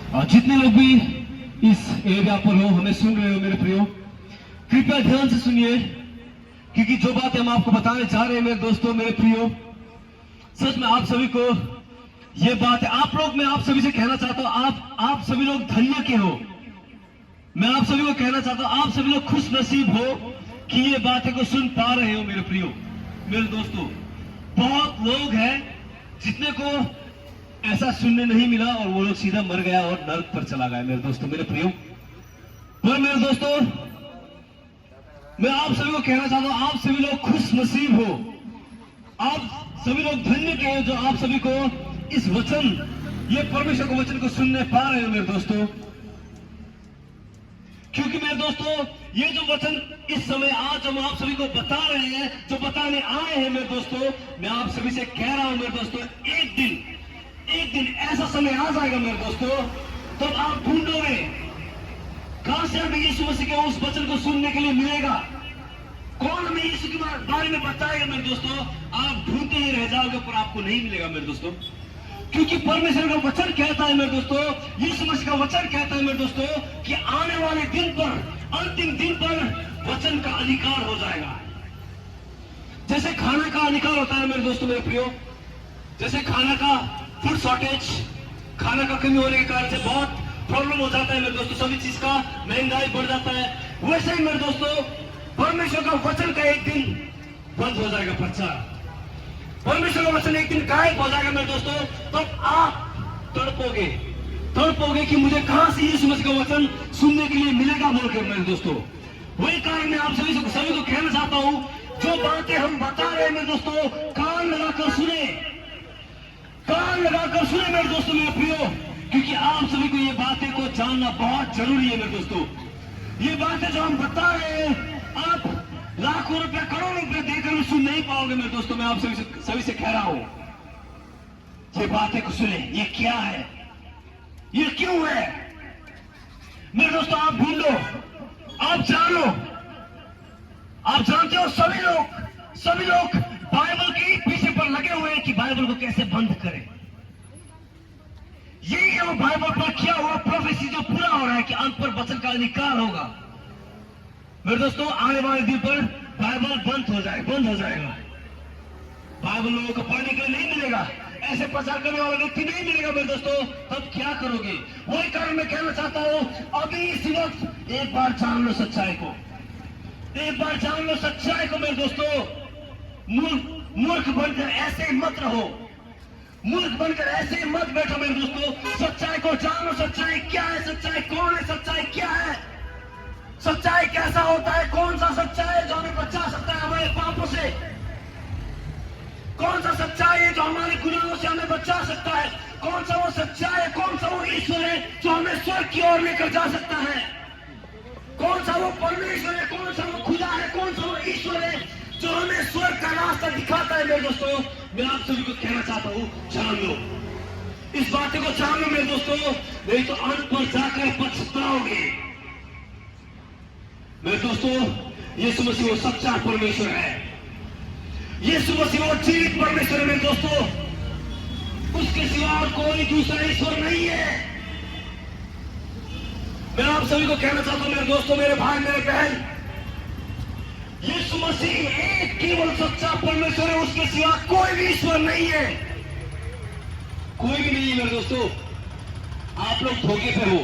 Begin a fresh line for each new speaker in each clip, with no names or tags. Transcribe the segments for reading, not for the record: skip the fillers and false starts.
जितने लोग भी इस एरिया पर हो, हमें सुन रहे हो मेरे प्रियो, कृपया ध्यान से सुनिए, क्योंकि जो बातें हम आपको बताने जा रहे हैं मेरे दोस्तों, मेरे प्रियो, सच में आप सभी को ये बात है। आप लोग, मैं आप सभी से कहना चाहता हूं, आप सभी लोग धन्य के हो। मैं आप सभी को कहना चाहता हूं, आप सभी लोग खुश नसीब हो कि ये बातें को सुन पा रहे हो मेरे प्रियो, मेरे दोस्तों। बहुत लोग हैं जितने को ऐसा सुनने नहीं मिला और वो लोग सीधा मर गया और नर्क पर चला गया मेरे दोस्तों, मेरे प्रियो। पर मेरे दोस्तों, मैं आप सभी को कहना चाहता हूं, आप सभी लोग खुश नसीब हो, आप सभी लोग धन्य के हो जो आप सभी को इस वचन, ये परमेश्वर के वचन को सुनने पा रहे हो मेरे दोस्तों। क्योंकि मेरे दोस्तों, ये जो वचन इस समय आज हम आप सभी को बता रहे हैं, जो बताने आए हैं मेरे दोस्तों, मैं आप सभी से कह रहा हूं मेरे दोस्तों, एक दिन ऐसा समय आ जाएगा मेरे दोस्तों, तब आप ढूंढोगे कहां से हमें यीशु मसीह के उस वचन को सुनने के लिए मिलेगा, कौन हमें यीशु के बारे में बताएगा मेरे दोस्तों। आप ढूंढते ही रह जाओगे पर आपको नहीं मिलेगा मेरे दोस्तों। क्योंकि परमेश्वर का वचन कहता है मेरे दोस्तों, यीशु मसीह का वचन कहता है मेरे दोस्तों, कि आने वाले दिन पर, अंतिम दिन पर वचन का अधिकार हो जाएगा। जैसे खाना का अधिकार होता है मेरे दोस्तों, मेरे प्रियो, जैसे खाना का फूड शॉर्टेज, खाना का कमी होने के कारण से बहुत प्रॉब्लम हो जाता है मेरे दोस्तों, सभी चीज का महंगाई बढ़ जाता है। वैसे ही मेरे दोस्तों, परमेश्वर का वचन का एक दिन बंद हो जाएगा प्रचार, परमेश्वर का वचन एक दिन गायब हो जाएगा मेरे दोस्तों। तब आप तड़पोगे कि मुझे कहां से यीशु मसीह का वचन सुनने के लिए मिलेगा बोलकर मेरे दोस्तों। वही कारण मैं आप सभी को कहना चाहता हूं, जो बातें हम बता रहे हैं मेरे दोस्तों, कान लगाकर सुने, कान लगाकर सुने मेरे दोस्तों, मेरे प्रियो, क्योंकि आप सभी को ये बातें को जानना बहुत जरूरी है मेरे दोस्तों। ये बातें जो हम बता रहे हैं, आप लाखों रुपए, करोड़ों रुपए देकर सुन नहीं पाओगे मेरे दोस्तों। मैं आप सभी से कह रहा हूं, ये बातें को सुने, ये क्या है, ये क्यों है मेरे दोस्तों। आप ढूंढो, आप जानो, आप जानते हो सभी लोग बाइबल के पीछे पर लगे हुए हैं कि बाइबल को कैसे बंद करें। यही है वो बाइबल पर किया हुआ प्रोफेसी जो पूरा हो रहा है कि अंत पर वचन का निकाल होगा मेरे दोस्तों। आने वाले दिन पर बाइबल बंद हो जाएगा, बाइबल लोगों को पढ़ने के लिए नहीं मिलेगा, ऐसे प्रचार करने वाला व्यक्ति नहीं मिलेगा मेरे दोस्तों। तब क्या करोगे? वही कारण मैं कहना चाहता हूं, अभी इसी वक्त एक बार जान लो सच्चाई को, एक बार जान लो सच्चाई को मेरे दोस्तों। मूर्ख बनकर ऐसे मत रहो, मूर्ख बनकर ऐसे मत बैठो मेरे दोस्तों। सच्चाई को जानो, सच्चाई क्या है, सच्चाई कौन है, सच्चाई क्या है, सच्चाई कैसा होता है, कौन सा सच्चाई है जो हमें बचा सकता है हमारे पापों से, कौन सा सच्चाई है जो हमारे गुनाहों से हमें बचा सकता है, कौन सा वो सच्चाई है, कौन सा वो ईश्वर है जो हमें स्वर्ग की ओर लेकर जा सकता है, कौन सा वो परमेश्वर है, कौन सा वो खुदा है, कौन सा वो ईश्वर है जो हमें स्वर्ग का रास्ता दिखाता है मेरे दोस्तों। मैं आप सभी को कहना चाहता हूं, जान लो, इस बातें को जान लो मेरे दोस्तों, नहीं तो अंत पर जाकर पछताओगे मेरे दोस्तों। यीशु मसीह वो सच्चा परमेश्वर है, यीशु मसीह वो जीवित परमेश्वर है मेरे दोस्तों, उसके सिवा और कोई दूसरा ईश्वर नहीं है। मैं आप सभी को कहना चाहता हूं मेरे दोस्तों, मेरे भाई, मेरे बहन, यीशु मसीह एक केवल सच्चा परमेश्वर है, उसके सिवा कोई भी ईश्वर नहीं है, कोई भी नहीं है मेरे दोस्तों। आप लोग धोखे पे हो,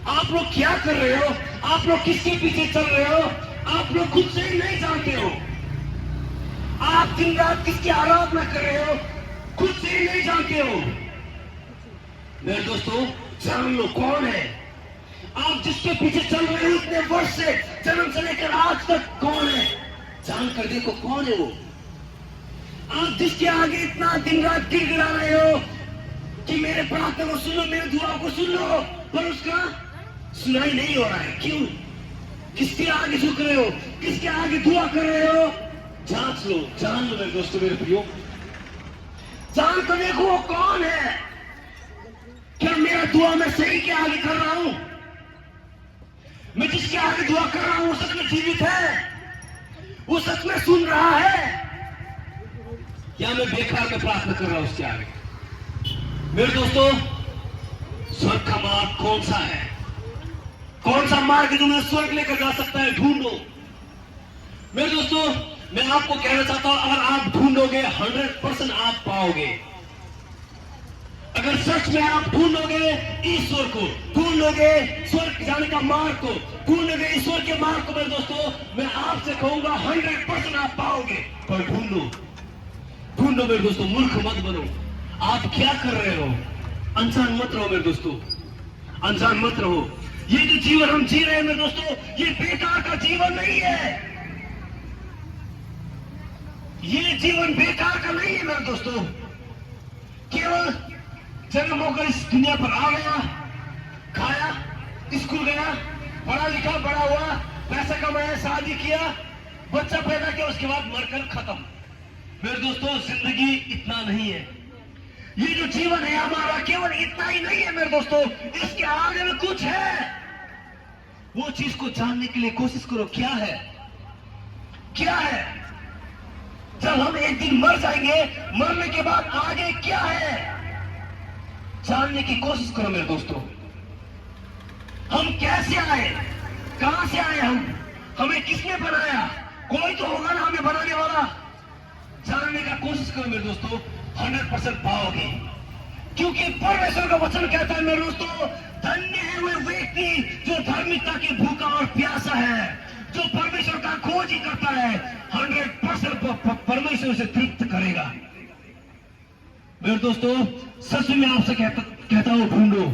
आप लोग क्या कर रहे हो, आप लोग किसके पीछे चल रहे हो, आप लोग खुद से ही नहीं जानते हो। आप दिन रात किसकी आराधना कर रहे हो, खुद से ही नहीं जानते हो मेरे दोस्तों। जान लो कौन है आप, जिसके पीछे चल रहे हो इतने वर्ष से, जन्म से लेकर आज तक, कौन है, जान कर देखो कौन है वो। आप जिसके आगे इतना दिन रात गिड़गिड़ा रहे हो कि मेरे प्रार्थना को सुनो, मेरे दुआ को सुन लो, पर उसका सुनाई नहीं हो रहा है, क्यों? किसके आगे झुक रहे हो, किसके आगे दुआ कर रहे हो? जांच लो, जान लो मेरे दोस्तों, मेरे प्रियो, जान कर देखो वो कौन है। क्या मेरा दुआ मैं सही के आगे कर रहा हूं? मैं जिसके आगे दुआ कर रहा हूं वो सच में जीवित है, वो सच में सुन रहा है, या मैं बेकार में प्रार्थना कर रहा हूं उसके आगे? मेरे दोस्तों स्वर्ग का मार्ग कौन सा है? कौन सा मार्ग है जो मैं स्वर्ग लेकर जा सकता है? ढूंढो। मेरे दोस्तों, मैं आपको कहना चाहता हूं, अगर आप ढूंढोगे 100% आप पाओगे। अगर सच में आप ढूंढोगे ईश्वर को, ढूंढोगे स्वर्ग जाने का मार्ग को, ढूंढोगे ईश्वर के मार्ग को, मेरे दोस्तों मैं आपसे कहूंगा 100% आप पाओगे। पर ढूंढो, ढूंढो मेरे दोस्तों, मूर्ख मत बनो। आप क्या कर रहे हो? अनजान मत रहो मेरे दोस्तों, अनजान मत रहो। ये जो जीवन हम जी रहे हैं मेरे दोस्तों, ये बेकार का जीवन नहीं है। ये जीवन बेकार का नहीं है मेरे दोस्तों। केवल जन्म होकर इस दुनिया पर आ गया, खाया, स्कूल गया, पढ़ा लिखा, बड़ा हुआ, पैसा कमाया, शादी किया, बच्चा पैदा किया, उसके बाद मरकर खत्म। मेरे दोस्तों, जिंदगी इतना नहीं है। ये जो जीवन है हमारा, केवल इतना ही नहीं है मेरे दोस्तों, इसके आगे में कुछ है। वो चीज को जानने के लिए कोशिश करो। क्या है? क्या है? जब हम एक दिन मर जाएंगे, मरने के बाद आगे क्या है, जानने की कोशिश करो मेरे दोस्तों। हम कैसे आए, कहां से आए, हमें किसने बनाया? कोई तो होगा ना हमें बनाने वाला। जानने का कोशिश करो मेरे दोस्तों, 100% पाओगे। क्योंकि परमेश्वर का वचन कहता है मेरे दोस्तों, धन्य है वो व्यक्ति जो धार्मिकता के भूखा और प्यासा है, जो परमेश्वर का खोज ही करता है। 100% परमेश्वर से तृप्त करेगा। मेरे दोस्तों, सच में आपसे कहता हूं, ढूंढो,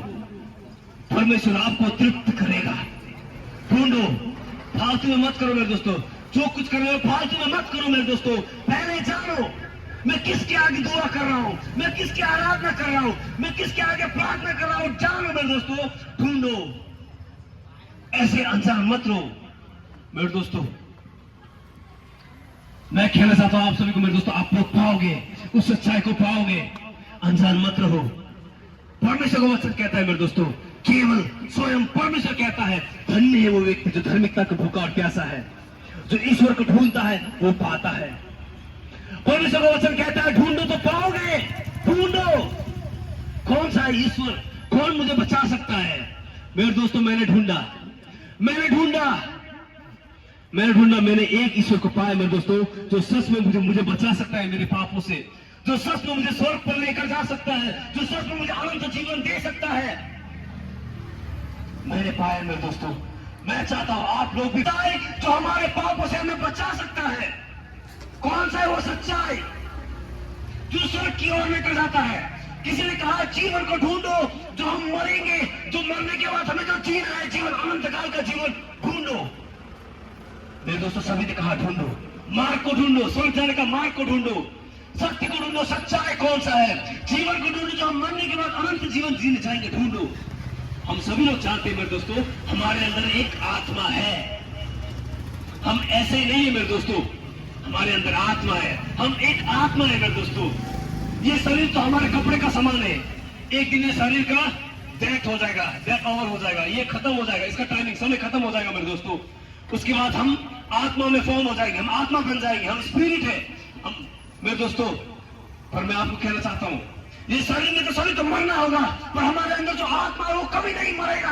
परमेश्वर आपको तृप्त करेगा। ढूंढो, फालतू में मत करो मेरे दोस्तों। जो कुछ कर रहे हो फालतू में मत करो मेरे दोस्तों। पहले जानो मैं किसके आगे दुआ कर रहा हूं, मैं किसकी आराधना कर रहा हूं, मैं किसके आगे प्रार्थना कर रहा हूं। जानो मेरे दोस्तों, ढूंढो, ऐसे अनजान मत रहो मेरे दोस्तों। मैं कहना चाहता हूं आप सभी को मेरे दोस्तों, आप लोग पाओगे, उस सच्चाई को पाओगे। अनजान मत रहो। परमेश्वर का वचन कहता है मेरे दोस्तों, केवल स्वयं परमेश्वर कहता है, धन्य है वो व्यक्ति जो धार्मिकता का भूखा और प्यासा है, जो ईश्वर को ढूंढता है वो पाता है। परमेश्वर का वचन कहता है, ढूंढो तो पाओगे। ढूंढो, कौन सा है ईश्वर, कौन मुझे बचा सकता है? मेरे दोस्तों, मैंने ढूंढा, मैंने एक ईश्वर को पाया मेरे दोस्तों, जो सच में मुझे बचा सकता है मेरे पापों से, जो सच में मुझे स्वर्ग पर लेकर जा सकता है, जो सच में मुझे अनंत जीवन दे सकता है। मैंने पाया मेरे दोस्तों। मैं चाहता हूं आप लोग भी पाए, जो हमारे पापों से हमें बचा सकता है। कौन सा है वो सच्चाई जो स्वर्ग की ओर लेकर जाता है? किसी ने कहा जीवन को ढूंढो, जो हम मरेंगे, जो मरने के बाद हमें जो जीना है जीवन, अनंत काल का जीवन ढूंढो। मेरे दोस्तों, सभी ने कहा ढूंढो, मार्ग को ढूंढो, स्वर्ग जाने का मार्ग को ढूंढो, सत्य को ढूंढो। सच्चाई कौन सा है? जीवन को ढूंढो, जो हम मरने के बाद अनंत जीवन जीने जाएंगे। ढूंढो। हम सभी लोग जानते हैं मेरे दोस्तों, हमारे अंदर एक आत्मा है। हम ऐसे ही नहीं है मेरे दोस्तों, हमारे अंदर आत्मा है। हम एक आत्मा है मेरे दोस्तों। ये शरीर तो हमारे कपड़े का सामान है। एक दिन ये शरीर का डेथ हो जाएगा, डेथ ओवर हो जाएगा, ये खत्म हो जाएगा, इसका टाइमिंग समय खत्म हो जाएगा मेरे दोस्तों। उसके बाद हम आत्मा में फॉर्म हो जाएंगे, हम आत्मा बन जाएंगे, हम स्पिरिट है हम मेरे दोस्तों। पर मैं आपको कहना चाहता हूं, ये शरीर में तो शरीर तो मरना होगा, पर हमारे अंदर जो आत्मा है वो कभी नहीं मरेगा।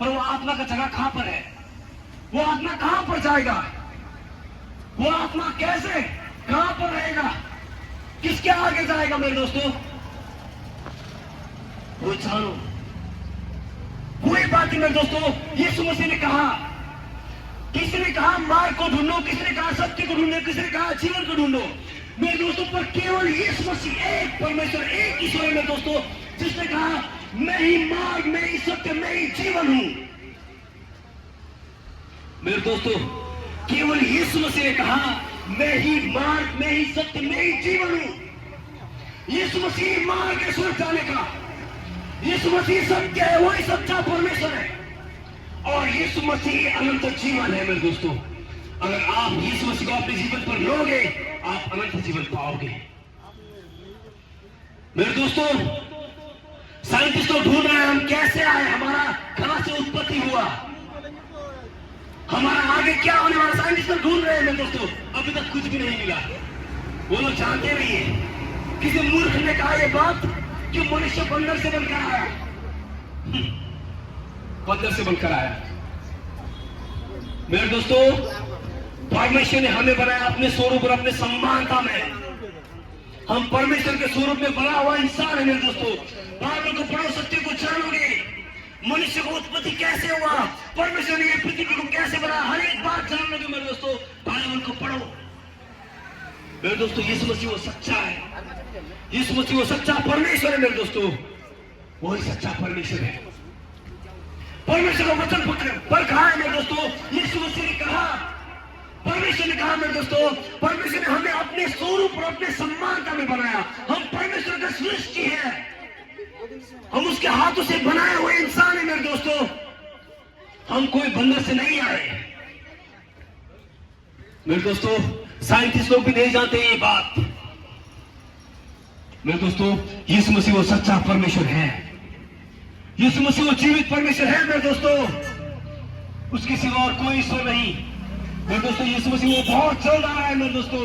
पर वो आत्मा का जगह कहां पर है? वो आत्मा कहां पर जाएगा? वो आत्मा कैसे, कहां पर रहेगा, किसके आगे जाएगा मेरे दोस्तों? वो जानो। वही बात है मेरे दोस्तों, यीशु मसीह ने कहा, किसी ने कहा मार्ग को ढूंढो, किसी ने कहा सत्य को ढूंढो, किसी ने कहा जीवन को ढूंढो। मेरे दोस्तों, पर केवल यीशु मसीह एक परमेश्वर, एक ईश्वर है मेरे दोस्तों, जिसने कहा मैं ही मार्ग, मैं ही सत्य, मैं ही जीवन हूं। मेरे दोस्तों, केवल यीशु मसीह ने कहा मैं ही मार्ग, मैं ही सत्य, मैं ही जीवन हूं। यीशु मसीह मार्ग है स्वर्ग जाने का। यीशु मसीह सत्य है, वही सच्चा परमेश्वर है, और यीशु मसीह अनंत जीवन है मेरे दोस्तों। अगर आप यीशु मसीह को अपने जीवन पर लोगे, आप अनंत जीवन पाओगे। मेरे दोस्तों, साइंटिस्ट तो ढूंढ रहे हैं हम कैसे आए, हमारा कहां से उत्पत्ति हुआ, हमारा आगे क्या होने वाला, साइंटिस्ट तो ढूंढ रहे हैं मेरे दोस्तों। अभी तक कुछ भी नहीं मिला, वो लोग जानते नहीं है। किसी मूर्ख ने कहा यह बात कि मनुष्य बंदर से बनकर आया, बंदर से बनकर आया। मेरे दोस्तों, परमेश्वर ने हमें बनाया अपने स्वरूप और अपने समानता में। हम परमेश्वर के स्वरूप में बना हुआ इंसान है मेरे दोस्तों। बाइबल को पढ़ो, सत्य को जानोगे। मनुष्य को उत्पत्ति कैसे हुआ, परमेश्वर ने ये पृथ्वी को कैसे बनाया, हर एक बात जान लोगे मेरे दोस्तों। बाइबल को पढ़ो मेरे दोस्तों। यीशु मसीह वो सच्चा है, यीशु मसीह वो सच्चा परमेश्वर है मेरे दोस्तों। वही सच्चा परमेश्वर है। परमेश्वर का वचन पर कहा है मेरे दोस्तों, यीशु मसीह ने कहा, परमेश्वर ने कहा मेरे दोस्तों, परमेश्वर ने हमें अपने स्वरूप और अपने समानता में बनाया। हम परमेश्वर का सृष्टि है, हम उसके हाथों से बनाए हुए इंसान है मेरे दोस्तों। हम कोई बंदर से नहीं आए मेरे दोस्तों। साइंटिस्ट लोग भी नहीं जानते ये बात मेरे दोस्तों। यीशु मसीह वो सच्चा परमेश्वर है, यीशु मसीह वो जीवित परमेश्वर है मेरे दोस्तों। उसके सिवा और कोई ईश्वर नहीं मेरे दोस्तों। यीशु मसीह वो बहुत जल्द आ रहा है मेरे दोस्तों,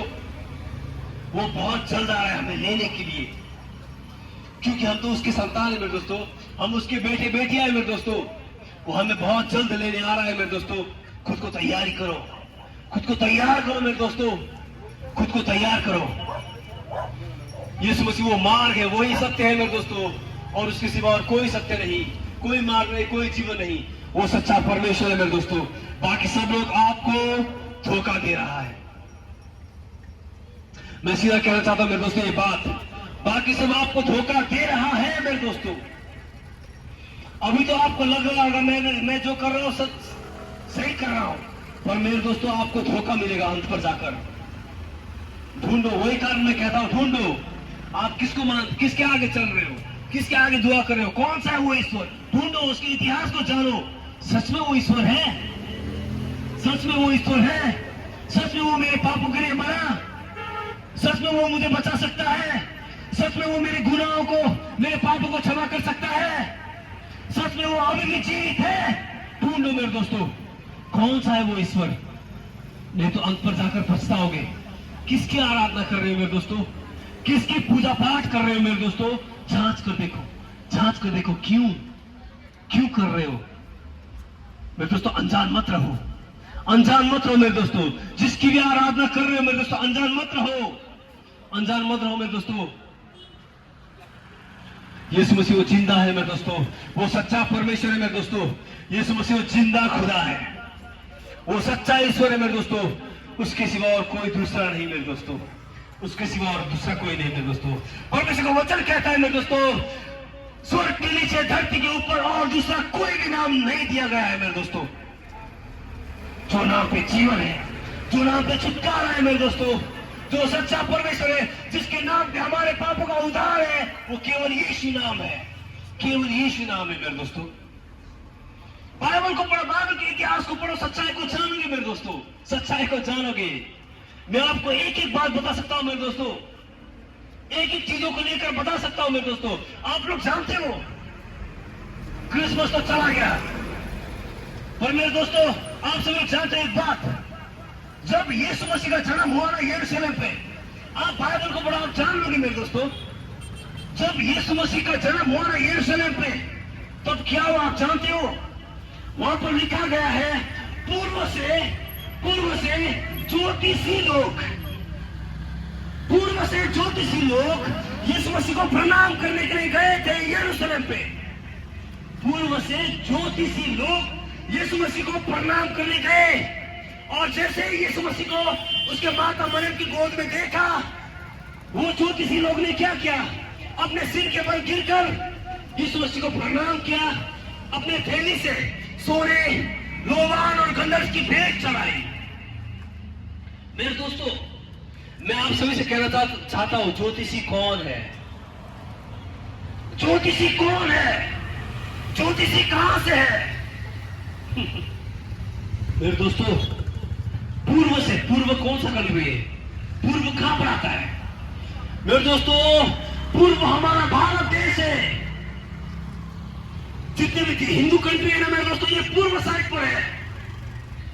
वो बहुत जल्द आ रहा है हमें लेने के लिए, क्योंकि हम तो उसके संतान है मेरे दोस्तों। हम उसके बेटे बेटियां हैं मेरे दोस्तों। वो हमें बहुत जल्द लेने आ रहा है मेरे दोस्तों। खुद को तैयारी करो, खुद को तैयार करो मेरे दोस्तों, खुद को तैयार करो। यीशु मसीह वो मार्ग है, वही सत्य है मेरे दोस्तों, और उसके सिवा और कोई सत्य नहीं, कोई मार्ग नहीं, कोई जीवन नहीं। वो सच्चा परमेश्वर है मेरे दोस्तों। बाकी सब लोग आपको धोखा दे रहा है। मैं सीधा कहना चाहता हूं मेरे दोस्तों ये बात, बाकी सब आपको धोखा दे रहा है मेरे दोस्तों। अभी तो आपको लग रहा होगा मैं जो कर रहा हूं सही कर रहा हूं, पर मेरे दोस्तों आपको धोखा मिलेगा अंत पर जाकर। ढूंढो, वही कारण मैं कहता हूं, ढूंढो आप किसके आगे चल रहे हो, किसके आगे दुआ कर रहे हो, कौन सा है वो ईश्वर। ढूंढो, उसके इतिहास को जानो। सच में वो ईश्वर है, सच में वो ईश्वर है, सच में वो मेरे पापों के लिए मरा, सच में वो मुझे बचा सकता है, सच में वो मेरे गुनाहों को, मेरे पापों को क्षमा कर सकता है, सच में वो अभी भी जीवित है। ढूंढो मेरे दोस्तों कौन सा है वो ईश्वर, नहीं तो अंत पर जाकर पछताओगे। किसकी आराधना कर रहे हो मेरे दोस्तों, किसकी पूजा पाठ कर रहे हो मेरे दोस्तों। जांच कर देखो, जांच कर देखो क्यों कर रहे हो मेरे दोस्तों। अनजान मत रहो, अनजान मत रहो मेरे दोस्तों। जिसकी भी आराधना कर रहे हो मेरे दोस्तों, अनजान मत रहो, अनजान मत रहो मेरे दोस्तों। यीशु मसीह वो जिंदा है मेरे दोस्तों, वो सच्चा परमेश्वर है मेरे दोस्तों। यीशु मसीह वो जिंदा खुदा है, वो सच्चा ईश्वर है मेरे दोस्तों। उसके सिवा और कोई दूसरा नहीं मेरे दोस्तों, उसके सिवा और दूसरा कोई नहीं मेरे दोस्तों। परमेश्वर का वचन कहता है मेरे दोस्तों, स्वर्ग के नीचे धरती के ऊपर और दूसरा कोई भी नाम नहीं दिया गया है मेरे दोस्तों, जो नाम पे जीवन है, जो नाम पे छुटकारा है मेरे दोस्तों। जो सच्चा परमेश्वर है, जिसके नाम पे हमारे पापों का उद्धार है, वो केवल यीशु नाम है, केवल यीशु नाम है मेरे दोस्तों। बाइबल को पढ़ो, बाइबल के इतिहास को पढ़ो, सच्चाई को जानोगे मेरे दोस्तों, सच्चाई को जानोगे। मैं आपको एक एक बात बता सकता हूं मेरे दोस्तों, एक एक चीजों को लेकर बता सकता हूं मेरे दोस्तों। आप लोग जानते हो क्रिसमस तो चला गया, पर मेरे दोस्तों आप सब लोग जानते हैं एक बात, जब यीशु मसीह का जन्म हुआ ना यरूशलेम पे, आप बाइबल को पढ़ो, आप जान लोगे मेरे दोस्तों। जब यीशु मसीह का जन्म हुआ ना यरूशलेम पे, तब क्या हुआ आप जानते हो। वहां पर लिखा गया है, पूर्व से ज्योतिषी लोग यीशु मसीह को प्रणाम करने के लिए गए थे यरूशलेम पे। पूर्व से ज्योतिषी लोग यीशु मसीह को प्रणाम करने गए, और जैसे ही यीशु मसीह को उसके माता मरियम की गोद में देखा, वो ज्योतिषी लोग ने क्या किया, अपने सिर के बल गिरकर यीशु मसीह को प्रणाम किया, अपने थैली से सोने, लोबान और गंधर्व की भेंट चढ़ाई। मेरे दोस्तों मैं आप सभी से कहना चाहता हूं, ज्योतिषी कौन है, ज्योतिषी कौन है, ज्योतिषी कहां से है। मेरे दोस्तों पूर्व कौन सा कंट्री है, पूर्व कहां पर आता है मेरे दोस्तों। पूर्व हमारा भारत देश है। जितने भी हिंदू कंट्री है ना मेरे दोस्तों, ये पूर्व साइड पर है।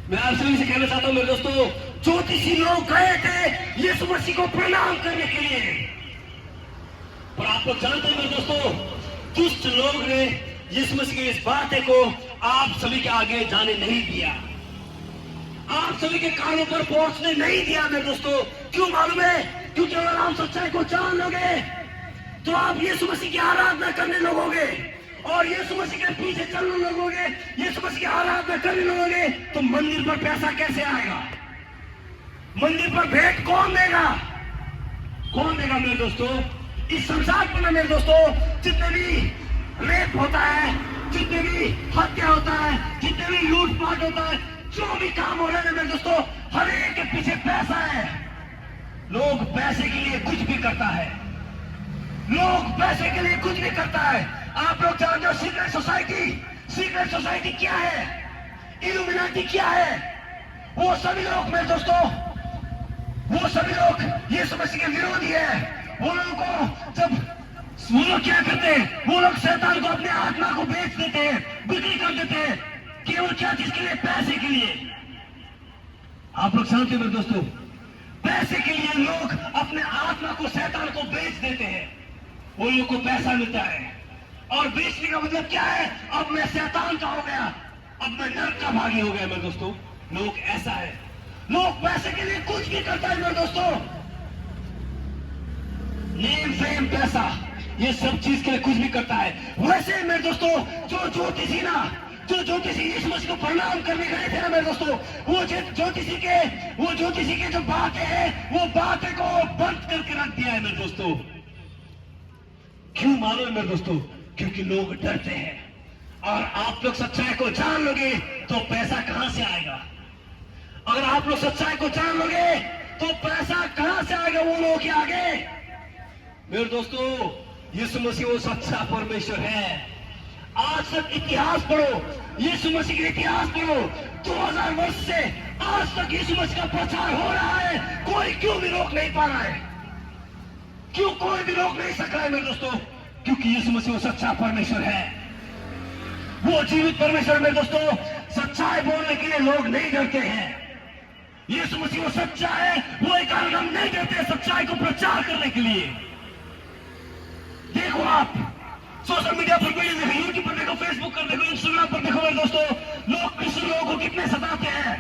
मैं आप सभी से कहना चाहता हूं मेरे दोस्तों, ज्योतिषी लोग गए थे यीशु मसीह को प्रणाम करने के लिए, पर आप लोग जानते हैं मेरे दोस्तों, दुष्ट लोग ने यीशु मसीह की इस बातें को आप सभी के आगे जाने नहीं दिया, आप सभी के कानों पर पहुंचने नहीं दिया मेरे दोस्तों। क्यों मालूम है? क्योंकि अगर आप सच्चाई को जान लोगे तो आप यीशु मसीह की आराधना करने लगोगे, और यीशु मसीह के पीछे चलने लगोगे, यीशु मसीह की आराधना करने लगोगे, तो मंदिर पर पैसा कैसे आएगा? मंदिर पर भेंट कौन देगा? कौन देगा मेरे दोस्तों? इस संसार पर मेरे दोस्तों जितने भी रेप होता है, जितने भी हत्या होता है, जितने भी लूटपाट होता है, जो भी काम हो रहे हैं मेरे दोस्तों, हर एक के पीछे पैसा है। लोग पैसे के लिए कुछ भी करता है, लोग पैसे के लिए कुछ भी करता है। आप लोग जानते हो सीक्रेट सोसाइटी, सीक्रेट सोसाइटी क्या है, इल्यूमिनाटी क्या है? वो सभी लोग मेरे दोस्तों, वो सभी लोग यीशु मसीह के विरोधी है। वो लोगों को जब वो लोग क्या करते हैं, वो लोग शैतान को, अपने आत्मा को बेच देते हैं, बिक्री कर देते हैं, केवल क्या चीज के लिए? पैसे के लिए। आप लोग जानते हैं मेरे दोस्तों, पैसे के लिए लोग अपने आत्मा को शैतान को बेच देते हैं। वो लोग को पैसा मिलता है, और बेचने का मतलब क्या है? अब मैं शैतान का हो गया, अब मैं नरक का भागी हो गया मेरे दोस्तों। लोग ऐसा है, लोग पैसे के लिए कुछ भी करता है मेरे दोस्तों। नेम फेम पैसा, ये सब चीज के लिए कुछ भी करता है। वैसे मेरे दोस्तों जो ज्योतिषी ना, जो ज्योतिषी यीशु मसीह को प्रणाम करने गए थे ना मेरे दोस्तों, वो ज्योतिषी के जो बातें हैं, वो बातें को बंद करके रख दिया है मेरे दोस्तों। क्यों मालूम है मेरे दोस्तों? क्योंकि लोग डरते हैं। और आप लोग सच्चाई को जान लोगे तो पैसा कहां से आएगा? अगर आप लोग सच्चाई को जान लोगे तो पैसा कहां से आएगा वो लोगों के आगे? मेरे दोस्तों, यीशु मसीह वो सच्चा परमेश्वर है। आज तक इतिहास पढ़ो, यीशु मसीह का इतिहास पढ़ो, 2000 वर्ष से आज तक यीशु मसीह का प्रचार हो रहा है। कोई क्यों भी रोक नहीं पा रहा है? क्यों कोई भी रोक नहीं सका है मेरे दोस्तों? क्योंकि यीशु मसीह वो सच्चा परमेश्वर है, वो जीवित परमेश्वर। मेरे दोस्तों, सच्चाई बोलने के लिए लोग नहीं डरते हैं। यीशु मसीह वो सच्चा है, वो एक कारण हम नहीं डरते सच्चाई को प्रचार करने के लिए। देखो आप सोशल मीडिया पर वीडियो देखो, यूट्यूब पर देखो, फेसबुक पर देखो, इंस्टाग्राम पर देखो मेरे दोस्तों, लोग कृष्ण लोगों को कितने सताते हैं।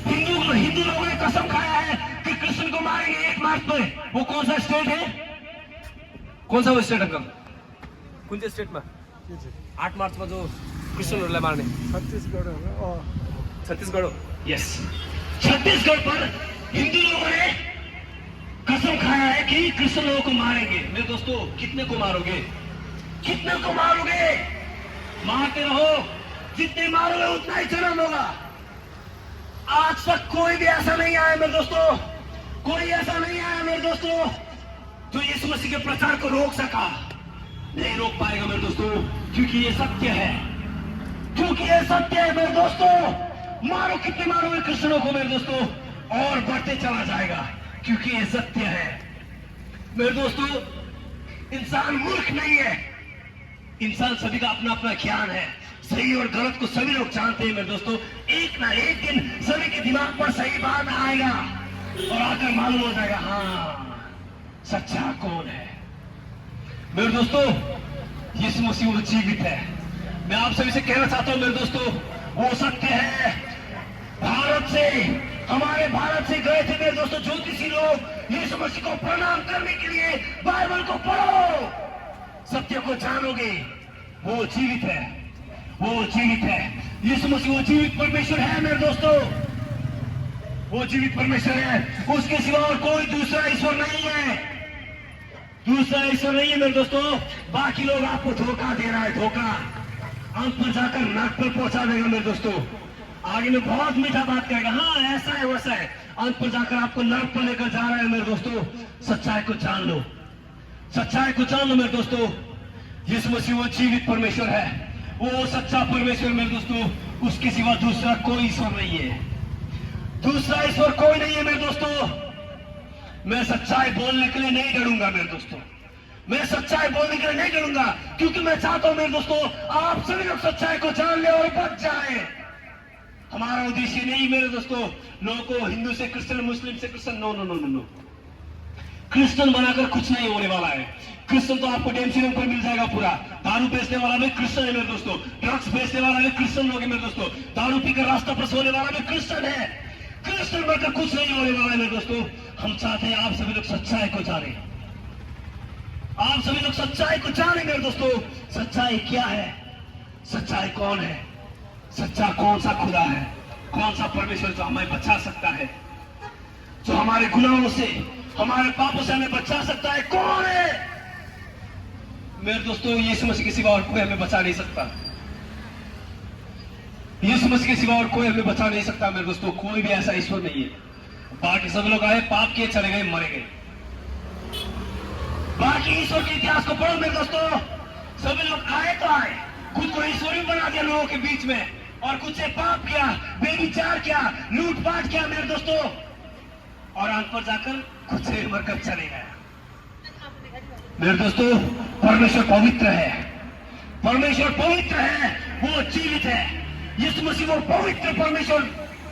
हिंदू लोगों ने कसम खाया है कि कृष्ण को मारेंगे 1 मार्च में। वो कौन सा स्टेट है? कौन सा वो स्टेट अंकल?
कुन चाहिँ स्टेटमा 8 मार्चमा जो क्रिस्चियनहरूलाई मार्ने? छत्तीसगढ़ हो।
यस, छत्तीसगढ़ पर हिंदू लोगों ने कसम खाया है कि कृष्ण लोगों को मारेंगे। मेरे दोस्तों, कितने को मारोगे? कितने को मारोगे? मारते रहो, जितने मारोगे उतना ही जन्म होगा। आज तक कोई भी ऐसा नहीं आया मेरे दोस्तों, कोई ऐसा नहीं आया मेरे दोस्तों जो यीशु मसीह के प्रचार को रोक सका। नहीं रोक पाएगा मेरे दोस्तों, क्योंकि ये सत्य है, क्योंकि ये सत्य है मेरे दोस्तों। मारो, कितने मारोगे कृष्णों को मेरे दोस्तों, और बढ़ते चला जाएगा, क्योंकि ये सत्य है मेरे दोस्तों। इंसान मूर्ख नहीं है, इंसान सभी का अपना अपना ज्ञान है। सही और गलत को सभी लोग जानते हैं मेरे दोस्तों। एक ना एक दिन सभी के दिमाग पर सही बात आएगा, और आकर मालूम हो जाएगा हाँ सच्चा कौन है। मेरे दोस्तों, यीशु मसीह वो जीवित है। मैं आप सभी से कहना चाहता हूं मेरे दोस्तों, वो सत्य है। भारत से, हमारे भारत से गए थे मेरे दोस्तों ज्योतिषी लोग यीशु मसीह को प्रणाम करने के लिए। बाइबल को पढ़ो, सत्य को जानोगे। वो जीवित है, वो जीवित है। यीशु मसीह वो जीवित परमेश्वर है मेरे दोस्तों, वो जीवित परमेश्वर है। उसके सिवा और कोई दूसरा ईश्वर नहीं है, दूसरा ईश्वर नहीं है मेरे दोस्तों। बाकी लोग आपको धोखा दे रहा है, धोखा अंत पर जाकर नाक पर पहुंचा देगा मेरे दोस्तों। आगे में बहुत मीठा बात करेगा, हाँ ऐसा है वैसा है, अंत पर जाकर आपको नरक पर लेकर जा रहा है मेरे दोस्तों। सच्चाई को जान लो, सच्चाई को जान लो मेरे दोस्तों। यीशु मसीह वो जीवित परमेश्वर है, वो सच्चा परमेश्वर मेरे दोस्तों। उसके सिवा दूसरा कोई ईश्वर नहीं है, दूसरा ईश्वर कोई नहीं है मेरे दोस्तों। मैं सच्चाई बोलने के लिए नहीं डरूंगा मेरे दोस्तों, मैं सच्चाई बोलने के लिए नहीं डरूंगा, क्योंकि मैं चाहता हूं मेरे दोस्तों आप सभी लोग सच्चाई को जान ले और बच जाए। हमारा उद्देश्य नहीं मेरे दोस्तों लोगों को हिंदू से क्रिश्चियन, मुस्लिम से Christian, no no no no no, Christian बनाकर कुछ नहीं होने वाला है। क्रिश्चियन तो आपको डेमसीरम पर मिल जाएगा पूरा। दारू बेचने वाला भी क्रिश्चियन है मेरे दोस्तों, ड्रग्स बेचने वाला भी क्रिश्चियन लोग हैं मेरे दोस्तों, दारू पीकर रास्ता पर सोने वाला भी क्रिश्चियन है। क्रिश्चियन बनकर कुछ नहीं होने वाला है मेरे दोस्तों। हम चाहते हैं आप सभी लोग सच्चाई को जाने, आप सभी लोग सच्चाई को जाने मेरे दोस्तों। सच्चाई क्या है, सच्चाई कौन है, सच्चा कौन सा खुदा है, कौन सा परमेश्वर जो हमें बचा सकता है, जो हमारे गुनाहों से हमारे पापों से हमें बचा सकता है, कौन है मेरे दोस्तों? यीशु मसीह के सिवा और कोई हमें बचा नहीं सकता। यीशु मसीह के सिवा और कोई हमें बचा नहीं सकता मेरे दोस्तों। कोई भी ऐसा ईश्वर नहीं है। बाकी सब लोग आए, पाप किए, चले गए, मरे गए। बाकी ईश्वर के इतिहास को पढ़ो मेरे दोस्तों। सभी लोग आए तो आए, खुद को ईश्वरी बना दिया लोगों के बीच में, और खुद से पाप किया, बेविचार किया, लूटपाट किया मेरे दोस्तों, और अंत पर जाकर खुद से मरकर चले गए मेरे दोस्तों। परमेश्वर पवित्र है, परमेश्वर पवित्र है, वो जीवित है। यीशु मसीह वो पवित्र परमेश्वर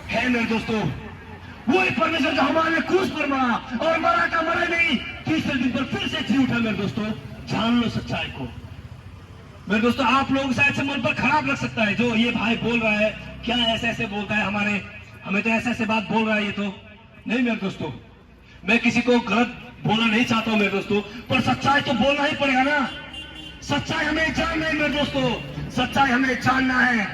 है मेरे दोस्तों। वही परमेश्वर जो हमारे क्रूस पर मरा, और मरा का मरा नहीं, तीसरे दिन पर फिर से जी उठा मेरे दोस्तों। जान लो सच्चाई को मेरे दोस्तों। आप लोग शायद से मन पर खराब लग सकता है जो ये भाई बोल रहा है, क्या ऐसे ऐसे बोलता है, हमें तो ऐसे ऐसे बात बोल रहा है। ये तो नहीं मेरे दोस्तों, मैं किसी को गलत बोलना नहीं चाहता हूं मेरे दोस्तों, पर सच्चाई तो बोलना ही पड़ेगा ना। सच्चाई हमें जानना है मेरे दोस्तों, सच्चाई हमें जानना है।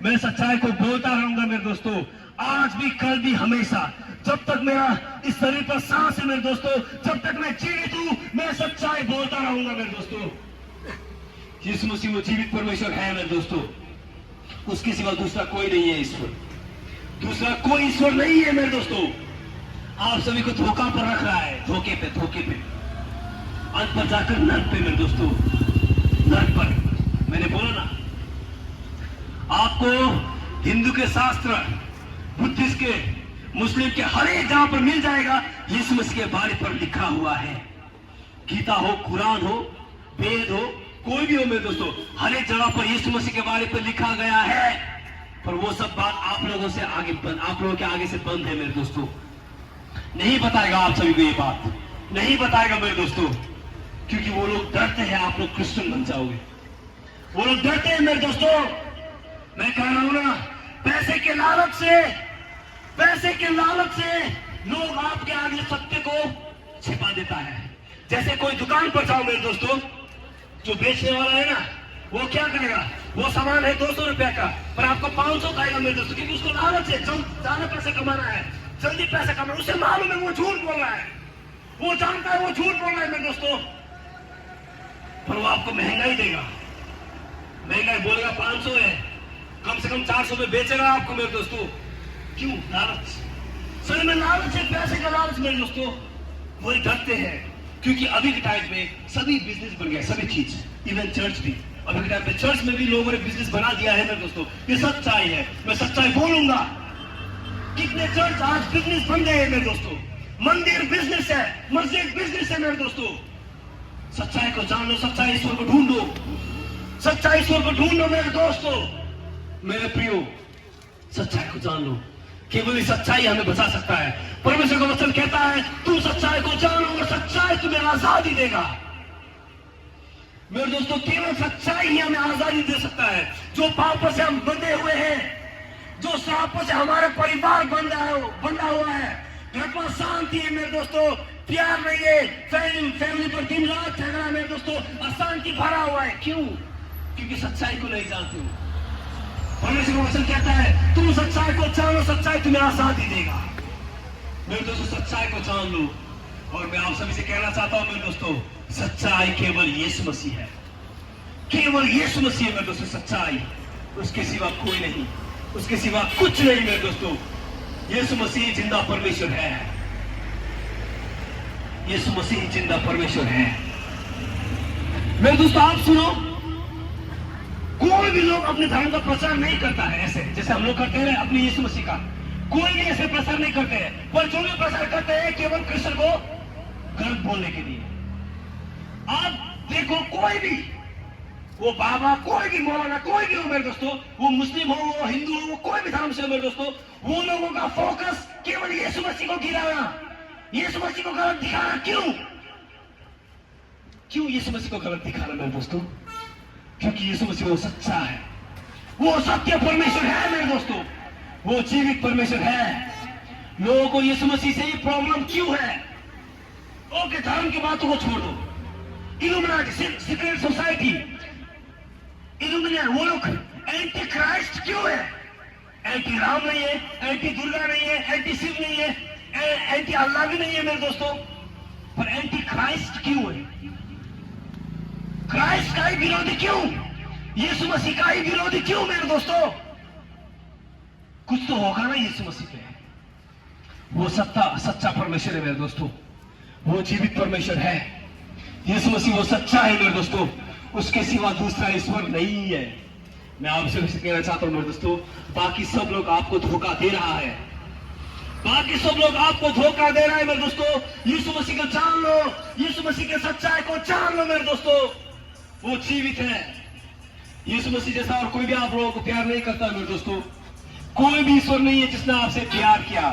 मैं सच्चाई को बोलता रहूंगा मेरे दोस्तों, आज भी, कल भी, हमेशा। जब तक मेरा इस शरीर पर सांस है मेरे दोस्तों, जब तक मैं जीवित हूं, मैं सच्चाई बोलता रहूंगा मेरे दोस्तों। यीशु मसीह वो जीवित परमेश्वर है मेरे दोस्तों, उसके सिवा दूसरा कोई नहीं है ईश्वर, दूसरा कोई ईश्वर नहीं है मेरे दोस्तों। आप सभी को धोखा पर रख रहा है, धोखे पे, अंत पर जाकर नर्क पे मेरे दोस्तों, नर्क पर। मैंने बोला ना, आपको हिंदू के शास्त्र, बुद्धिस्ट के, मुस्लिम के हर एक जगह पर मिल जाएगा, यीशु मसीह के बारे पर लिखा हुआ है। गीता हो, कुरान हो, वेद हो, कोई भी हो मेरे दोस्तों, हर एक जगह पर यीशु मसीह के बारे पर लिखा गया है। पर वो सब बात आप लोगों के आगे से बंद है मेरे दोस्तों। नहीं बताएगा आप सभी को ये बात, नहीं बताएगा मेरे दोस्तों, क्योंकि वो लोग डरते हैं आप लोग क्रिश्चियन बन जाओगे। वो लोग डरते हैं मेरे दोस्तों। मैं कह रहा हूं ना, पैसे के लालच से लोग आपके आगे सत्य को छिपा देता है। जैसे कोई दुकान पर जाओ मेरे दोस्तों, जो बेचने वाला है ना, वो क्या करेगा, वो सामान है 200 रुपया का, पर आपको 500 खाएगा मेरे दोस्तों, क्योंकि उसको लालच है, ज्यादा पैसे कमाना है, जल्दी पैसे कमाना। उसे मालूम है वो झूठ बोल रहा है, वो जानता है वो झूठ बोल रहा है मेरे दोस्तों, पर वो आपको महंगाई देगा, महंगाई बोलेगा 500 है, कम से कम 400 में बेचेगा आपको मेरे दोस्तों। क्यों? लालच, सर में लालच है, पैसे का लालच मेरे दोस्तों। वही डरते हैं, क्योंकि अभी के टाइम में सभी बिजनेस बन गया, सभी चीज, इवन चर्च भी। अभी के टाइम पे चर्च में भी लोगों ने बिजनेस बना दिया है मेरे दोस्तों। ये सच्चाई है, मैं सच्चाई बोलूंगा। कितने चर्च आज बिजनेस बन गए हैं मेरे दोस्तों, मंदिर बिजनेस है, मस्जिद बिजनेस है मेरे दोस्तों। सच्चाई को जान लो, सच्चाई ईश्वर को ढूंढो, सच्चाई ईश्वर को ढूंढो मेरे दोस्तों, मेरे प्रियो, सच्चाई को जान लो। केवल सच्चाई हमें बचा सकता है। परमेश्वर का वचन कहता है, तू सच्चाई को जानो और सच्चाई तुम्हें आजादी देगा। मेरे दोस्तों, केवल सच्चाई ही हमें आजादी दे सकता है। जो पापों से हम बंधे हुए हैं, जो श्रापों से हमारा परिवार बंधा हुआ है, घर पर शांति है मेरे दोस्तों, प्यार नहीं है, फैमिली पर दिन रात झगड़ा मेरे दोस्तों, अशांति भरा हुआ है। क्यों? क्योंकि सच्चाई को नहीं जानते हो। परमेश्वर का वचन कहता है, तुम सच्चाई को जानो, सच्चाई तुम्हें आजादी देगा। मेरे दोस्तों, सच्चाई को जान लो। और मैं आप सभी से कहना चाहता हूं मेरे दोस्तों, सच्चाई केवल यीशु मसीह है, केवल यीशु मसीह है मेरे दोस्तों सच्चाई, उसके सिवा कोई नहीं, उसके सिवा कुछ नहीं मेरे दोस्तों। यीशु मसीह जिंदा परमेश्वर है, यीशु मसीह जिंदा परमेश्वर है। मेरे दोस्तों, आप सुनो, कोई भी लोग अपने धर्म का प्रचार नहीं करता है ऐसे जैसे हम लोग करते हैं अपने यीशु मसीह का। कोई भी ऐसे प्रचार नहीं करते हैं, पर जो भी प्रचार करते हैं केवल कृष्ण को गलत बोलने के लिए। आप देखो, कोई भी, वो बाबा, कोई भी मौलाना, कोई भी हो मेरे दोस्तों, वो मुस्लिम हो, वो हिंदू हो, वो कोई भी धर्म से हो मेरे दोस्तों, वो लोगों का फोकस केवल यीशु मसीह को गिराना, यीशु मसीह को गलत दिखाना। क्यों? क्यों यीशु मसीह को गलत दिखाना मेरे दोस्तों? क्योंकि यीशु मसीह वो सच्चा है, वो सत्य परमेश्वर है मेरे दोस्तों, वो जीवित परमेश्वर है। लोगों को यीशु मसीह से ही प्रॉब्लम क्यों है? ओके, धर्म की बातों को छोड़ दो, इल्यूमिनाटी, सीक्रेट सोसाइटी, इल्यूमिनेट, वो लोग एंटी क्राइस्ट क्यों है? एंटी राम नहीं है, एंटी दुर्गा नहीं है, एंटी शिव नहीं है, एंटी अल्लाह भी नहीं है मेरे दोस्तों, पर एंटी क्राइस्ट क्यों है? क्राइस्ट का ही विरोधी क्यों? यीशु मसीह का ही विरोधी क्यों मेरे दोस्तों? कुछ तो होगा ना यीशु मसीह पे। वो सच्चा परमेश्वर है मेरे दोस्तों, वो जीवित परमेश्वर है। यीशु मसीह वो सच्चा है मेरे दोस्तों, उसके सिवा दूसरा ईश्वर नहीं है। मैं आपसे कहना चाहता हूं मेरे दोस्तों, बाकी सब लोग आपको धोखा दे रहा है, बाकी सब लोग आपको धोखा दे रहा है मेरे दोस्तों। यीशु मसीह को जान लो, यीशु मसीह के सच्चाई को जान लो मेरे दोस्तों, वो जीवित है। यीशु मसीह जैसा और कोई भी आप लोगों को प्यार नहीं करता मेरे दोस्तों। कोई भी ईश्वर नहीं है जिसने आपसे प्यार किया।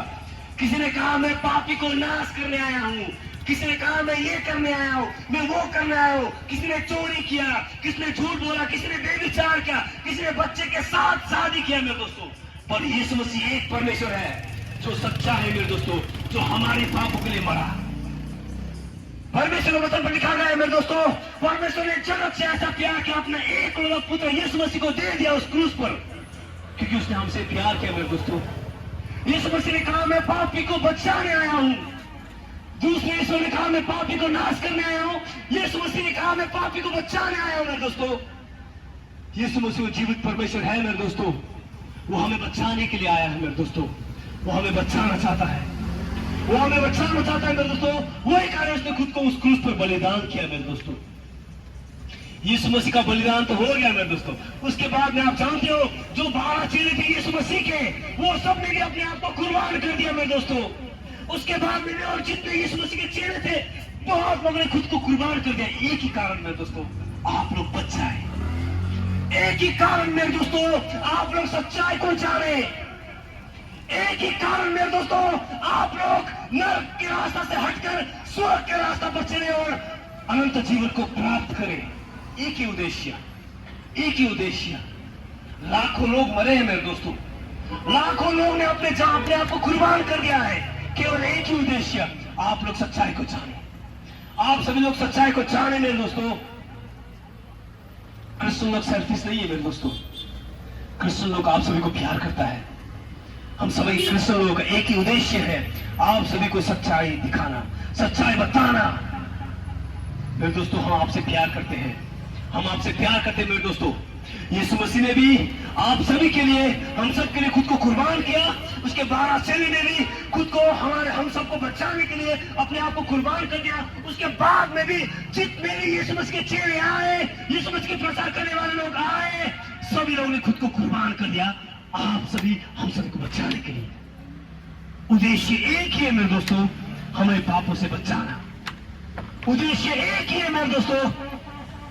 किसी ने कहा मैं पापी को नाश करने आया हूं, किसी ने कहा मैं ये करने आया हूं, मैं वो करने आया हूं, किसी ने चोरी किया, किसी ने झूठ बोला, किसी ने बेविचार किया, किसी ने बच्चे के साथ शादी किया मेरे दोस्तों। पर यीशु मसीह एक परमेश्वर है जो सच्चा है मेरे दोस्तों, जो हमारे पापों के लिए मरा। परमेश्वर के वचन पर लिखा गया है मेरे दोस्तों, परमेश्वर ने जगत से ऐसा प्यार किया, अपना एकलौता पुत्र यीशु मसीह को दे दिया उस क्रूस पर, क्योंकि उसने हमसे प्यार किया मेरे दोस्तों। यीशु मसीह ने कहा मैं पापी को बचाने आया हूं, दूसरे यीशु ने कहा मैं पापी को नाश करने आया हूं, यीशु मसीह ने कहा मैं पापी को बचाने आया हूं मेरे दोस्तों। यीशु मसीह जीवित परमेश्वर है मेरे दोस्तों, वो हमें बचाने के लिए आया है मेरे दोस्तों, वो हमें बचाना चाहता है, वो हमें बचाना चाहता है मेरे दोस्तों। वही कारण उसने खुद को उस क्रूस पर बलिदान किया मेरे दोस्तों। यीशु मसीह का बलिदान तो हो गया मेरे दोस्तों। उसके बाद में आप जानते हो जो 12 चेले थे यीशु मसीह के, वो सब ने भी अपने आप को कुर्बान कर दिया मेरे दोस्तों। उसके बाद में और जितने यीशु मसीह के चेले थे बहुत लोगों ने खुद को कुर्बान कर दिया। एक ही कारण मेरे दोस्तों, आप लोग बच जाए। एक ही कारण मेरे दोस्तों, आप लोग सच्चाई को जाने। एक ही कारण मेरे दोस्तों, आप लोग नरक के रास्ता से हटकर स्वर्ग के रास्ता पर चले और अनंत जीवन को प्राप्त करें। एक ही उद्देश्य, एक ही उद्देश्य। लाखों लोग मरे हैं मेरे दोस्तों, लाखों लोग ने अपने आप को कुर्बान कर दिया है, केवल एक ही उद्देश्य, आप लोग सच्चाई को जाने। आप सभी लोग सच्चाई को जाने मेरे दोस्तों। क्रिश्चियन लोग सेल्फिश नहीं है मेरे दोस्तों, क्रिश्चियन लोग आप सभी को प्यार करता है। हम सभी क्रिश्चियन लोगों का एक ही उद्देश्य है, आप सभी को सच्चाई दिखाना, सच्चाई बताना। मेरे दोस्तों हम आपसे प्यार करते हैं, हम आपसे प्यार करते हैं मेरे दोस्तों। यीशु मसीह ने भी आप सभी के लिए, हम सब के लिए खुद को कुर्बान किया। उसके 12 चेले ने भी खुद को हम सबको बचाने के लिए अपने आप को कुर्बान कर दिया। उसके बाद में भी जितने भी यीशु मसीह के चेले आए, यीशु मसीह के प्रचार करने वाले लोग आए, सभी लोगों ने खुद को कुर्बान कर दिया आप सभी, हम सभी को बचाने के लिए। उद्देश्य एक ही है मेरे दोस्तों, हमें पापों से बचाना। उद्देश्य एक ही है मेरे दोस्तों,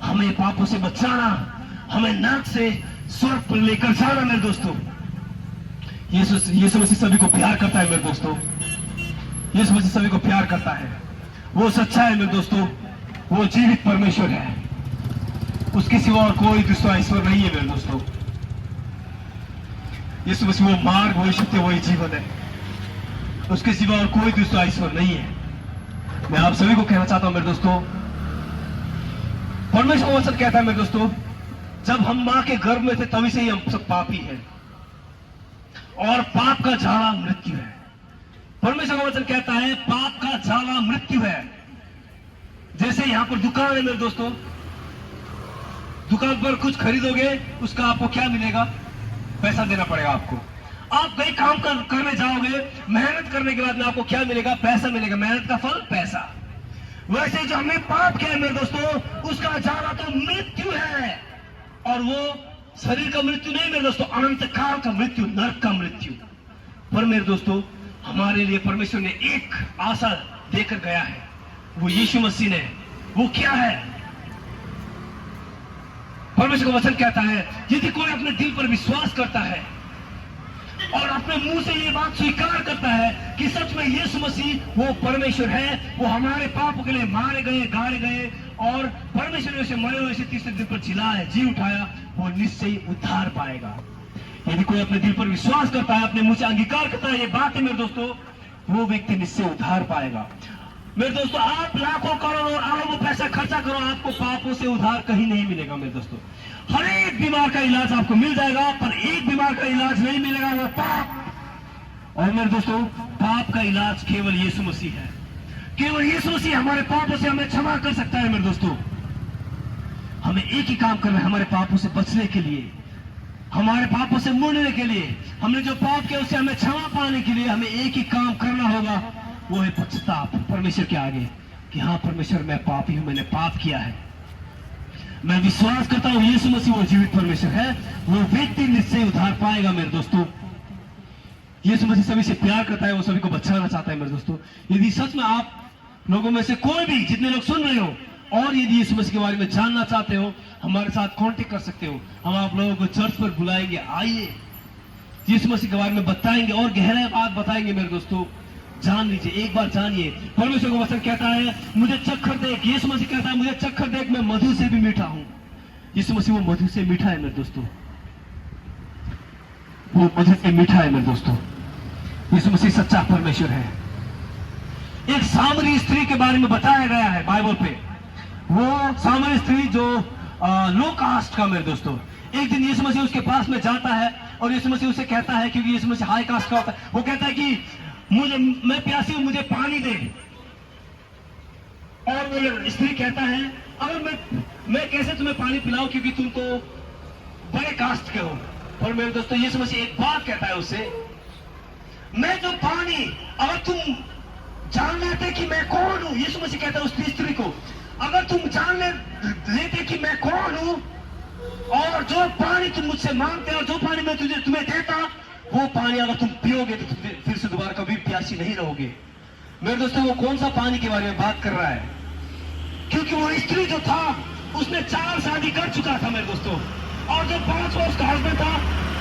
हमें पापों से बचाना, हमें नरक से स्वर्ग पर लेकर जाना मेरे दोस्तों। यीशु मसीह सभी को प्यार करता है मेरे दोस्तों, यीशु मसीह सभी को प्यार करता है। वो सच्चा है मेरे दोस्तों, वो जीवित परमेश्वर है, उसके सिवा और कोई दूसरा ईश्वर नहीं है मेरे दोस्तों। यीशु मसीह वो मार्ग, वही सत्य, वही जीवन है, उसके सिवा और कोई दूसरा ईश्वर नहीं है। मैं आप सभी को कहना चाहता हूं मेरे दोस्तों, परमेश्वर का वचन कहता है मेरे दोस्तों, जब हम मां के गर्भ में थे तभी से ही हम सब पापी हैं और पाप का झाड़ा मृत्यु है। परमेश्वर का वचन कहता है पाप का झाड़ा मृत्यु है। जैसे यहां पर दुकान है मेरे दोस्तों, दुकान पर कुछ खरीदोगे उसका आपको क्या मिलेगा? पैसा देना पड़ेगा आपको। आप कहीं काम करने जाओगे, मेहनत करने के बाद में आपको क्या मिलेगा? पैसा मिलेगा, मेहनत का फल पैसा। वैसे जो हमने पाप किया मेरे दोस्तों, उसका झाड़ा तो मृत्यु है, और वो शरीर का मृत्यु नहीं मेरे दोस्तों, अनंत काल का मृत्यु, नरक का मृत्यु। पर मेरे दोस्तों हमारे लिए परमेश्वर ने एक आशा देकर गया है, वो यीशु मसीह ने। वो क्या है? परमेश्वर का वचन कहता है यदि कोई अपने दिल पर विश्वास करता है और अपने मुंह से ये बात स्वीकार करता है कि सच में यीशु मसीह वो परमेश्वर है, वो हमारे पापों के लिए मारे गए, गाड़े गए और परमेश्वर ने उसे मरे हुए से तीसरे दिन पर जिलाया, जी उठाया, वो निश्चय ही उद्धार पाएगा। यदि कोई अपने दिल पर विश्वास करता है, अपने मुंह से अंगीकार करता है ये बात है मेरे दोस्तों, वो व्यक्ति निश्चय उद्धार पाएगा। मेरे दोस्तों, आप लाखों करोड़ों और अरबों पैसा खर्चा करो, आपको पापों से उद्धार कहीं नहीं मिलेगा। मेरे दोस्तों, हर एक बीमार का इलाज आपको मिल जाएगा, पर एक बीमार का इलाज नहीं मिलेगा, वो पाप। और मेरे दोस्तों, पाप का इलाज केवल यीशु मसीह है। केवल यीशु मसीह हमारे पापों से हमें क्षमा कर सकता है। मेरे दोस्तों, हमें एक ही काम करना है, हमारे पापों से बचने के लिए, हमारे पापों से मुड़ने के लिए, हमने जो पाप किया उससे हमें क्षमा पाने के लिए हमें एक ही काम करना होगा, वो है पश्चाताप परमेश्वर के आगे कि हाँ परमेश्वर, मैं पापी हूं, मैंने पाप किया है। मैं विश्वास करता हूं यीशु मसीह वो जीवित परमेश्वर है, वो व्यक्ति निश्चय उद्धार पाएगा। मेरे दोस्तों, यीशु मसीह सभी से प्यार करता है, वो सभी को बचाना चाहता है। मेरे दोस्तों, यदि सच में आप लोगों में से कोई भी, जितने लोग सुन रहे हो, और यदि यीशु मसीह के बारे में जानना चाहते हो, हमारे साथ कांटेक्ट कर सकते हो। हम आप लोगों को चर्च पर बुलाएंगे, आइए यीशु मसीह के बारे में बताएंगे और गहराई बात बताएंगे। मेरे दोस्तों, जान लीजिए, एक बार जानिए। परमेश्वर का वचन कहता है मुझे चक्कर देख, यीशु मसीह कहता है मुझे चक्कर देख, मैं मधु से भी मीठा हूं। यीशु मसीह वो मधु से मीठा है मेरे दोस्तों, वो मधु से मीठा है मेरे दोस्तों। यीशु मसीह सच्चा परमेश्वर है। एक सामरी स्त्री के बारे में बताया गया है बाइबल पे, वो सामरी स्त्री जो लो कास्ट का, मेरे दोस्तों, एक दिन यीशु मसीह उसके पास में जाता है और यीशु मसीह उसे कहता है, क्योंकि यीशु मसीह हाई कास्ट का होता है, वो कहता है कि मैं प्यासी हूं, मुझे पानी दे। और वो स्त्री कहता है अगर मैं कैसे तुम्हें पानी पिलाऊं, क्योंकि तुम तो बड़े कास्ट के हो। और मेरे दोस्तों, यीशु मसीह एक बात कहता है उससे, मैं जो पानी, अगर तुम जान लेते कि मैं कौन हूं, यीशु मसीह कहता है उस स्त्री को, अगर तुम जान लेते कि मैं कौन हूं, और जो पानी तुम मुझसे मांगते और जो पानी मैं तुम्हें देता, वो पानी अगर तुम पियोगे तो फिर से दोबारा कभी प्यासी नहीं रहोगे। मेरे दोस्तों, वो कौन सा पानी के बारे में बात कर रहा है? क्योंकि वो स्त्री जो था उसने 4 शादी कर चुका था मेरे दोस्तों, और जो 5वां उसका हस्बैंड था,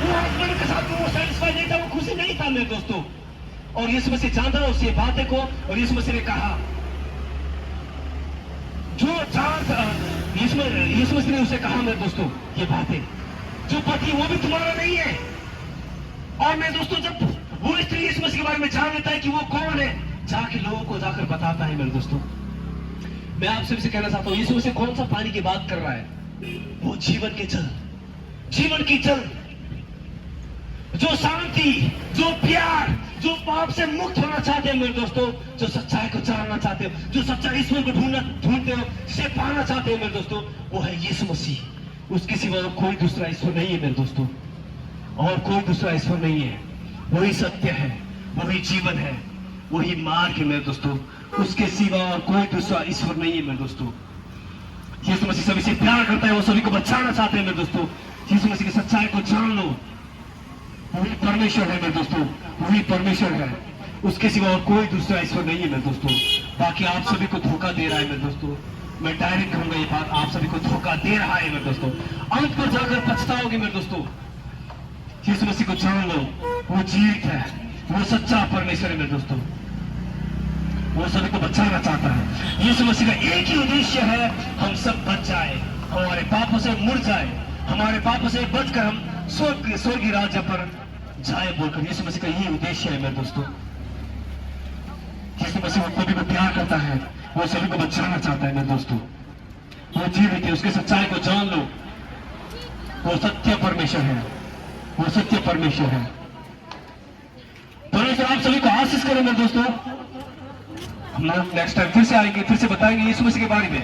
वो हस्बैंड के साथ वो सेटिस्फाई नहीं था, वो खुशी नहीं था मेरे दोस्तों। और यीशु मसीह जानता है उस बातें को, और यीशु मसीह ने कहा जो यीशु मसीह ने उसे कहा मेरे दोस्तों ये बातें, जो पति वो भी तुम्हारा नहीं है। और मेरे दोस्तों, जब वो स्त्री यीशु मसीह के बारे में जान लेता है कि वो कौन है, जाके लोगों को जाकर बताता है। मेरे दोस्तों, मैं आपसे भी कहना चाहता हूँ, यीशु मसीह कौन सा पानी की बात कर रहा है? वो जीवन के जल, जीवन की जल, जो शांति, जो प्यार, जो पाप से मुक्त होना चाहते हैं मेरे दोस्तों, जो सच्चाई को जानना चाहते हो, जो सच्चाई ईश्वर को ढूंढते हो, जिसे पाना चाहते हो मेरे दोस्तों, वो है यीशु मसीह। उसके सिवा कोई दूसरा ईश्वर नहीं है मेरे दोस्तों, और कोई दूसरा ईश्वर नहीं है। वही सत्य है, वही जीवन है, वही मार्ग है मेरे दोस्तों, उसके सिवा और कोई दूसरा ईश्वर नहीं है मेरे दोस्तों। यीशु मसीह सभी से प्यार करता है, वो सभी को बचाना चाहते हैं मेरे दोस्तों। यीशु मसीह की सच्चाई को जान लो, वही परमेश्वर है मेरे दोस्तों, वही परमेश्वर है, उसके सिवा और कोई दूसरा ईश्वर नहीं है मेरे दोस्तों। बाकी आप सभी को धोखा दे रहा है मेरे दोस्तों, मैं डायरेक्ट कहूंगा ये बात, आप सभी को धोखा दे रहा है मेरे दोस्तों, अंत पर जाकर पछताओगे मेरे दोस्तों। यीशु मसीह को जान लो, वो जीवित है, वो सच्चा परमेश्वर है मेरे दोस्तों, वो सभी को बचाना चाहता है। यीशु मसीह का एक ही उद्देश्य है, हम सब बच जाए, हमारे पापों से मुड़ जाए, हमारे पापों से बचकर हम स्वर्गीय राज्य पर जाए बोलकर। यीशु मसीह का यही उद्देश्य है मेरे दोस्तों। यीशु मसीह सभी को प्यार करता है, वो सभी को बचाना चाहता है मेरे दोस्तों। वो जीवित है, उसके सच्चाई को जान लो, वो सत्य परमेश्वर है, वो सत्य परमेश्वर है। परमेश्वर आप सभी को आशीष करें मेरे दोस्तों। हम लोग नेक्स्ट टाइम फिर से आएंगे, फिर से बताएंगे यीशु मसीह के बारे में।